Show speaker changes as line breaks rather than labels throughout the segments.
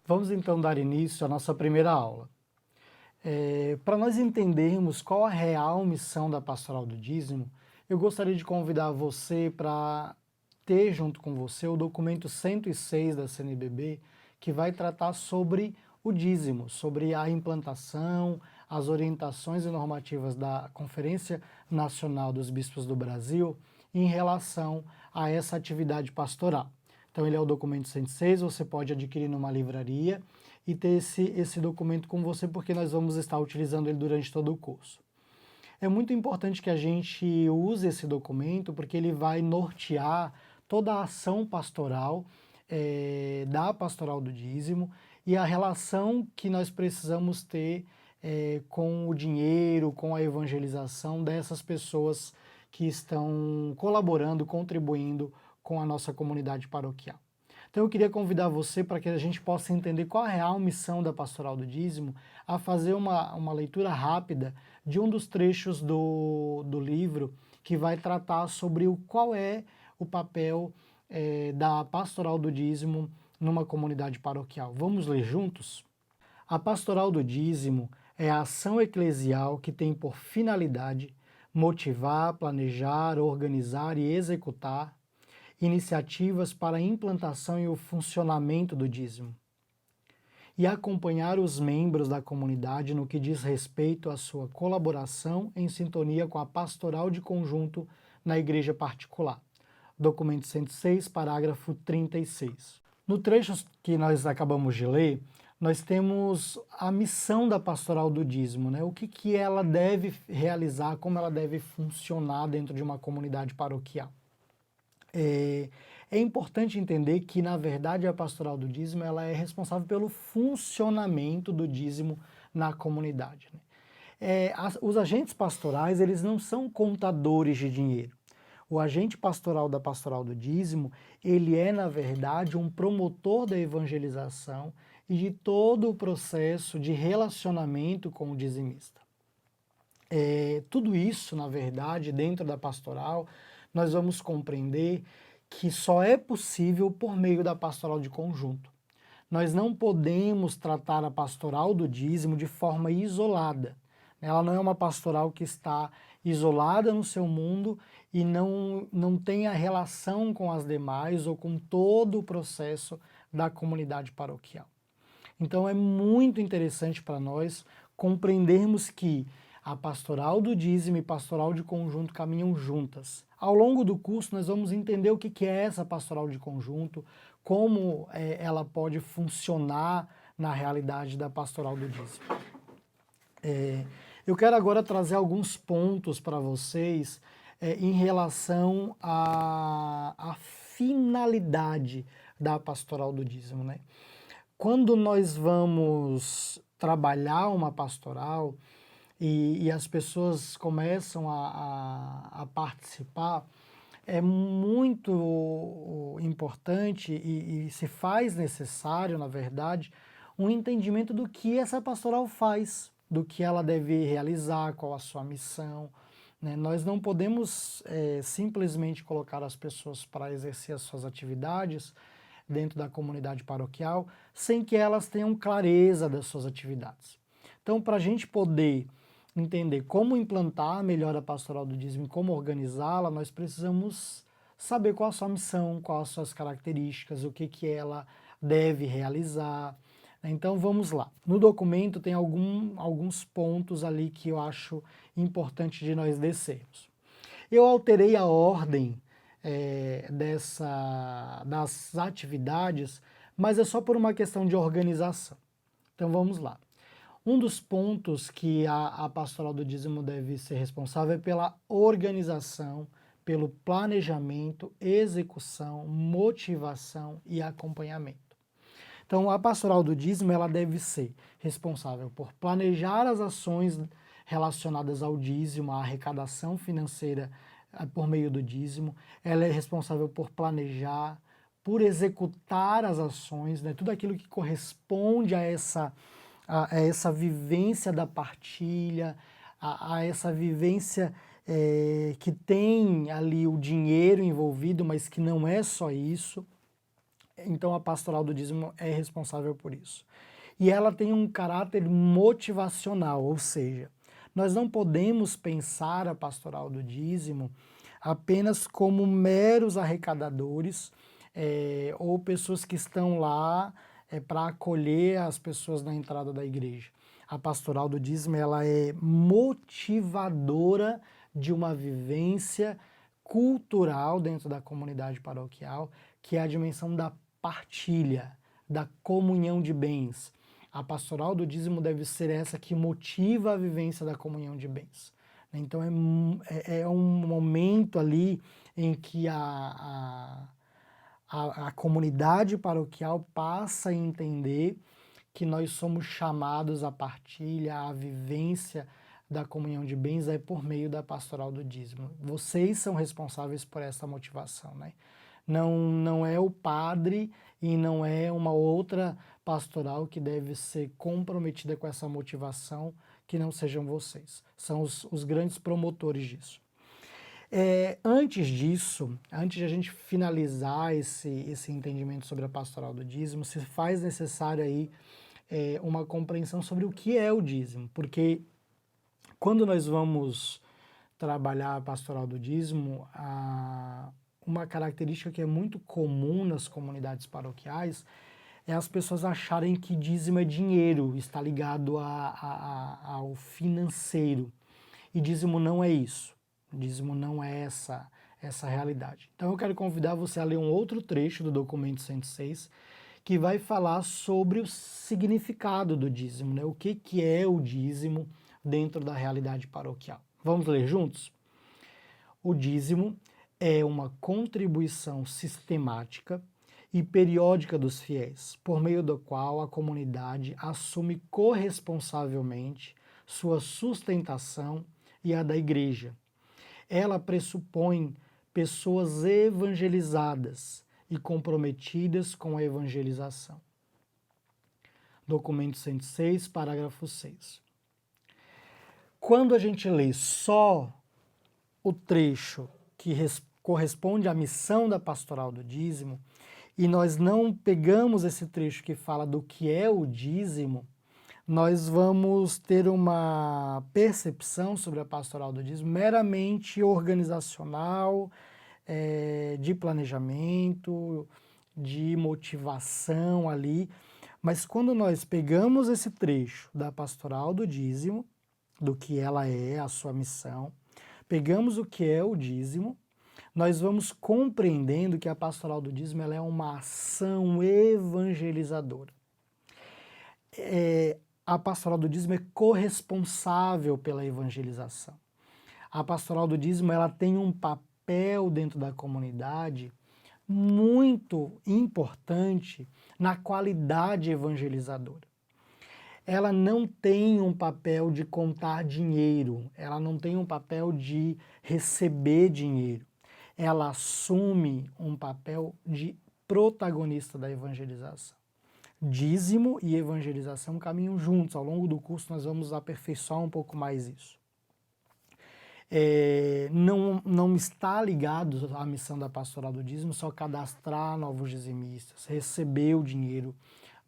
Vamos então dar início à nossa primeira aula. Para nós entendermos qual a real missão da Pastoral do Dízimo, eu gostaria de convidar você para ter junto com você o documento 106 da CNBB, que vai tratar sobre o dízimo, sobre a implantação, as orientações e normativas da Conferência Nacional dos Bispos do Brasil em relação a essa atividade pastoral. Então ele é o documento 106, você pode adquirir numa livraria e ter esse documento com você, porque nós vamos estar utilizando ele durante todo o curso. É muito importante que a gente use esse documento, porque ele vai nortear toda a ação pastoral da Pastoral do Dízimo e a relação que nós precisamos ter com o dinheiro, com a evangelização dessas pessoas que estão colaborando, contribuindo com a nossa comunidade paroquial. Então eu queria convidar você para que a gente possa entender qual a real missão da Pastoral do Dízimo, a fazer uma leitura rápida de um dos trechos do livro que vai tratar sobre qual é o papel da Pastoral do Dízimo numa comunidade paroquial. Vamos ler juntos? A Pastoral do Dízimo é a ação eclesial que tem por finalidade motivar, planejar, organizar e executar iniciativas para a implantação e o funcionamento do dízimo, e acompanhar os membros da comunidade no que diz respeito à sua colaboração em sintonia com a pastoral de conjunto na igreja particular. Documento 106, parágrafo 36. No trecho que nós acabamos de ler, nós temos a missão da pastoral do dízimo, né? O que ela deve realizar, como ela deve funcionar dentro de uma comunidade paroquial. É importante entender que, na verdade, a pastoral do dízimo ela é responsável pelo funcionamento do dízimo na comunidade, né? Os agentes pastorais, eles não são contadores de dinheiro. O agente pastoral da pastoral do dízimo, ele é, na verdade, um promotor da evangelização e de todo o processo de relacionamento com o dizimista. Tudo isso, na verdade, dentro da pastoral, nós vamos compreender que só é possível por meio da pastoral de conjunto. Nós não podemos tratar a pastoral do dízimo de forma isolada. Ela não é uma pastoral que está isolada no seu mundo e não tem a relação com as demais ou com todo o processo da comunidade paroquial. Então é muito interessante para nós compreendermos que a pastoral do dízimo e pastoral de conjunto caminham juntas. Ao longo do curso nós vamos entender o que é essa pastoral de conjunto, como ela pode funcionar na realidade da pastoral do dízimo. Eu quero agora trazer alguns pontos para vocês em relação à finalidade da pastoral do dízimo, né? Quando nós vamos trabalhar uma pastoral e as pessoas começam a participar, é muito importante e se faz necessário, na verdade, um entendimento do que essa pastoral faz, do que ela deve realizar, qual a sua missão, né? Nós não podemos simplesmente colocar as pessoas para exercer as suas atividades dentro da comunidade paroquial sem que elas tenham clareza das suas atividades. Então, para a gente poder entender como implantar melhor a pastoral do dízimo e como organizá-la, nós precisamos saber qual a sua missão, quais as suas características, o que ela deve realizar. Então vamos lá. No documento tem alguns pontos ali que eu acho importante de nós descermos. Eu alterei a ordem das atividades, mas é só por uma questão de organização. Então vamos lá. Um dos pontos que a pastoral do dízimo deve ser responsável é pela organização, pelo planejamento, execução, motivação e acompanhamento. Então, a pastoral do dízimo ela deve ser responsável por planejar as ações relacionadas ao dízimo, à arrecadação financeira por meio do dízimo. Ela é responsável por planejar, por executar as ações, né? Tudo aquilo que corresponde a essa vivência da partilha, a essa vivência que tem ali o dinheiro envolvido, mas que não é só isso. Então a pastoral do dízimo é responsável por isso. E ela tem um caráter motivacional, ou seja, nós não podemos pensar a pastoral do dízimo apenas como meros arrecadadores ou pessoas que estão lá para acolher as pessoas na entrada da igreja. A pastoral do dízimo ela é motivadora de uma vivência cultural dentro da comunidade paroquial, que é a dimensão da partilha, da comunhão de bens. A pastoral do dízimo deve ser essa que motiva a vivência da comunhão de bens. Então é um momento ali em que a comunidade paroquial passa a entender que nós somos chamados à partilha, à vivência da comunhão de bens por meio da pastoral do dízimo. Vocês são responsáveis por essa motivação, né? Não é o padre e não é uma outra pastoral que deve ser comprometida com essa motivação que não sejam vocês. São os grandes promotores disso. Antes disso, antes de a gente finalizar esse entendimento sobre a pastoral do dízimo, se faz necessário aí uma compreensão sobre o que é o dízimo, porque quando nós vamos trabalhar a pastoral do dízimo, uma característica que é muito comum nas comunidades paroquiais é as pessoas acharem que dízimo é dinheiro, está ligado ao financeiro. E dízimo não é isso. Dízimo não é essa realidade. Então eu quero convidar você a ler um outro trecho do documento 106, que vai falar sobre o significado do dízimo, né? O que é o dízimo dentro da realidade paroquial. Vamos ler juntos? O dízimo é uma contribuição sistemática e periódica dos fiéis, por meio do qual a comunidade assume corresponsavelmente sua sustentação e a da igreja. Ela pressupõe pessoas evangelizadas e comprometidas com a evangelização. Documento 106, parágrafo 6. Quando a gente lê só o trecho que corresponde à missão da pastoral do dízimo, e nós não pegamos esse trecho que fala do que é o dízimo, nós vamos ter uma percepção sobre a pastoral do dízimo meramente organizacional, de planejamento, de motivação ali. Mas quando nós pegamos esse trecho da pastoral do dízimo, do que ela é, a sua missão, pegamos o que é o dízimo, nós vamos compreendendo que a pastoral do dízimo ela é uma ação evangelizadora. A pastoral do dízimo é corresponsável pela evangelização. A pastoral do dízimo ela tem um papel dentro da comunidade muito importante na qualidade evangelizadora. Ela não tem um papel de contar dinheiro, ela não tem um papel de receber dinheiro. Ela assume um papel de protagonista da evangelização. Dízimo e evangelização caminham juntos. Ao longo do curso nós vamos aperfeiçoar um pouco mais isso. Não está ligado à missão da pastoral do dízimo só cadastrar novos dizimistas, receber o dinheiro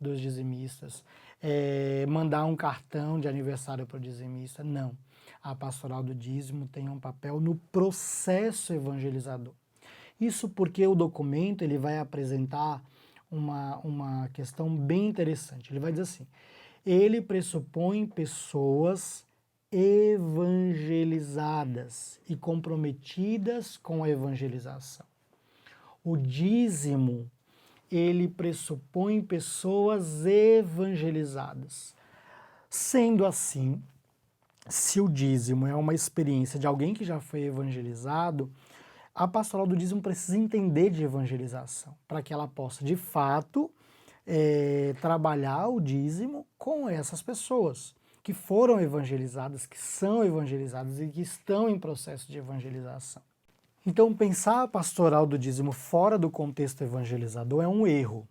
dos dizimistas, mandar um cartão de aniversário para o dizimista. Não. A pastoral do dízimo tem um papel no processo evangelizador. Isso porque o documento ele vai apresentar uma questão bem interessante. Ele vai dizer assim: ele pressupõe pessoas evangelizadas e comprometidas com a evangelização. O dízimo, ele pressupõe pessoas evangelizadas. Sendo assim, se o dízimo é uma experiência de alguém que já foi evangelizado, a pastoral do dízimo precisa entender de evangelização, para que ela possa, de fato, trabalhar o dízimo com essas pessoas que foram evangelizadas, que são evangelizadas e que estão em processo de evangelização. Então, pensar a pastoral do dízimo fora do contexto evangelizador é um erro.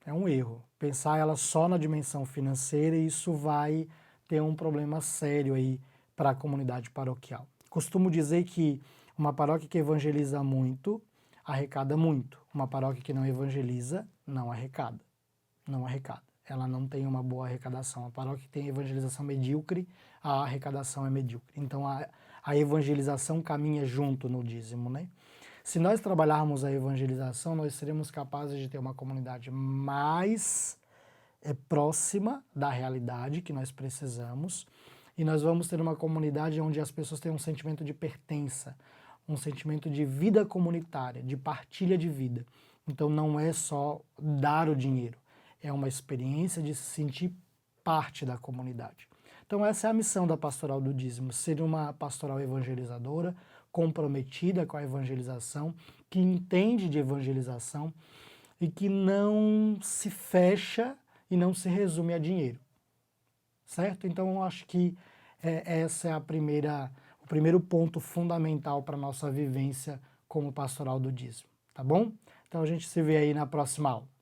É um erro. Pensar ela só na dimensão financeira, e isso vai ter um problema sério aí para a comunidade paroquial. Costumo dizer que uma paróquia que evangeliza muito, arrecada muito. Uma paróquia que não evangeliza, não arrecada. Não arrecada. Ela não tem uma boa arrecadação. A paróquia que tem evangelização medíocre, a arrecadação é medíocre. Então a evangelização caminha junto no dízimo, né? Se nós trabalharmos a evangelização, nós seremos capazes de ter uma comunidade mais próxima da realidade que nós precisamos, e nós vamos ter uma comunidade onde as pessoas têm um sentimento de pertença, um sentimento de vida comunitária, de partilha de vida. Então não é só dar o dinheiro, é uma experiência de se sentir parte da comunidade. Então essa é a missão da pastoral do dízimo, ser uma pastoral evangelizadora, comprometida com a evangelização, que entende de evangelização e que não se fecha e não se resume a dinheiro, certo? Então eu acho que essa é o primeiro ponto fundamental para a nossa vivência como pastoral do dízimo, tá bom? Então a gente se vê aí na próxima aula.